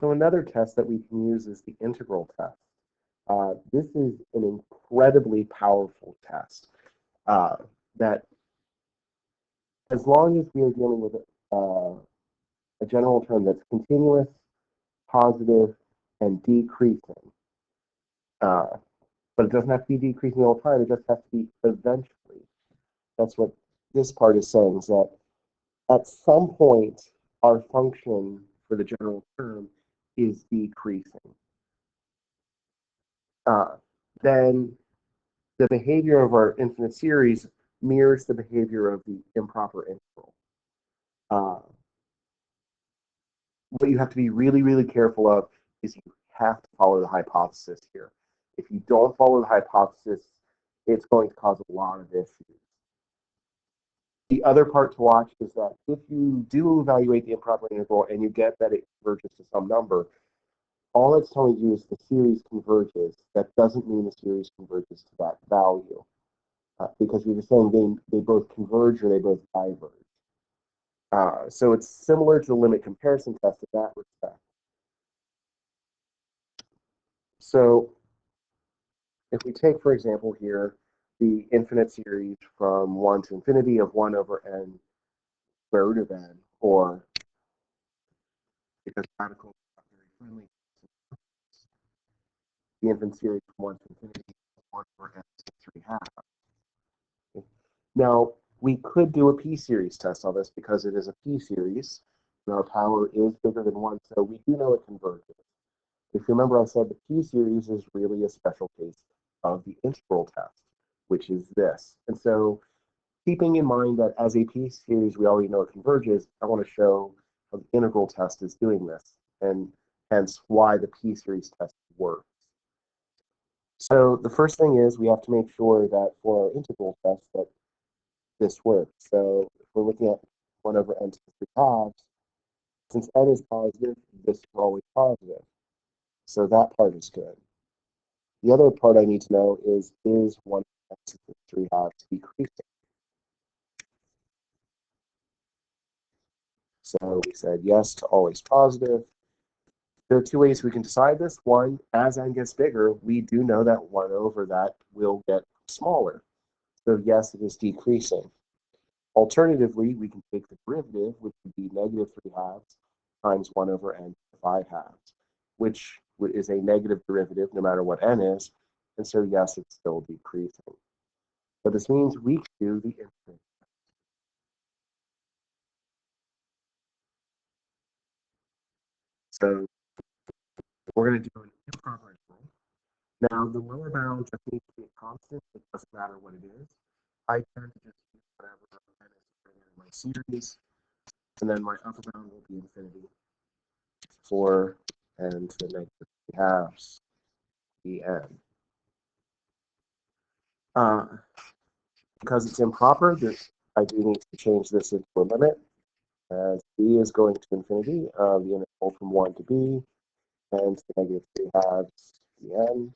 So another test that we can use is the integral test. This is an incredibly powerful test uh, that, as long as we are dealing with a general term that's continuous, positive, and decreasing, uh, but it doesn't have to be decreasing all the time. It just has to be eventually. That's what this part is saying, is that at some point, our function for the general term is decreasing. Uh, then the behavior of our infinite series mirrors the behavior of the improper integral. Uh, what you have to be really, really careful of is you have to follow the hypothesis here. If you don't follow the hypothesis, it's going to cause a lot of issues. The other part to watch is that if you do evaluate the improper integral and you get that it converges to some number, all it's telling you is the series converges. That doesn't mean the series converges to that value, because you're just saying they both converge or they both diverge. So it's similar to the limit comparison test in that respect. So if we take, for example, here the infinite series from 1 to infinity of 1 over n square root of n, or because radicals are very friendly, the infinite series from 1 to infinity of 1 over n to 3 halves. Okay. Now, we could do a p-series test on this because it is a p-series, and our power is bigger than 1, so we do know it converges. If you remember, I said the p-series is really a special case of the integral test, which is this. And so keeping in mind that as a p-series, we already know it converges, I want to show how the integral test is doing this, and hence why the p-series test works. So the first thing is we have to make sure that for our integral test that this works. So if we're looking at 1 over n to the 3 halves, since n is positive, this is always positive. So that part is good. The other part I need to know is 1 over n to the 3 halves decreasing? So we said yes to always positive. There are two ways we can decide this. One, as n gets bigger, we do know that 1 over that will get smaller. So yes, it is decreasing. Alternatively, we can take the derivative, which would be negative 3 halves times 1 over n to 5 halves, which is a negative derivative no matter what n is. And so yes, it's still decreasing. But this means we can do the infinite. So we're going to do an improper integral. Now, the lower bound just needs to be a constant. It doesn't matter what it is. I tend to just use whatever n is in my series, and then my upper bound will be infinity. 4 and to the negative 3 halves en. Because it's improper, I do need to change this into a limit, as b is going to infinity of the interval from 1 to b, and to the negative 3 halves en.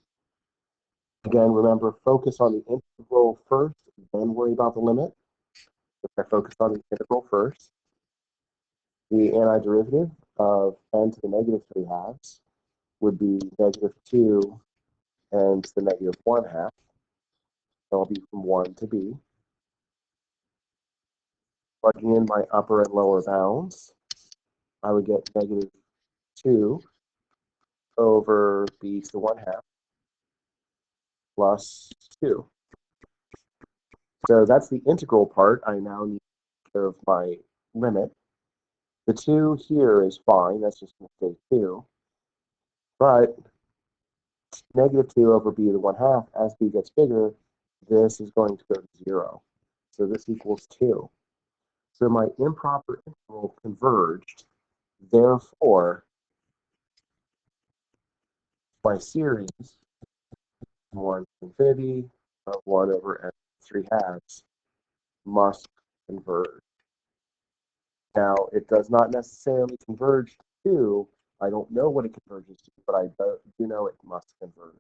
Again, remember, focus on the integral first, then worry about the limit. If I focus on the integral first, the antiderivative of n to the negative 3 halves would be negative 2 and to the negative 1 half. So I'll be from 1 to b. Plugging in my upper and lower bounds, I would get negative 2 over b to the 1 half plus 2. So that's the integral part. I now need to take care of my limit. The 2 here is fine. That's just going to stay 2. But negative 2 over b to the 1 half, as b gets bigger, this is going to go to 0. So this equals 2. So my improper integral converged. Therefore, my series, 1 to infinity of 1 over n 3 halves, must converge. Now, it does not necessarily converge to, I don't know what it converges to, but I do know it must converge.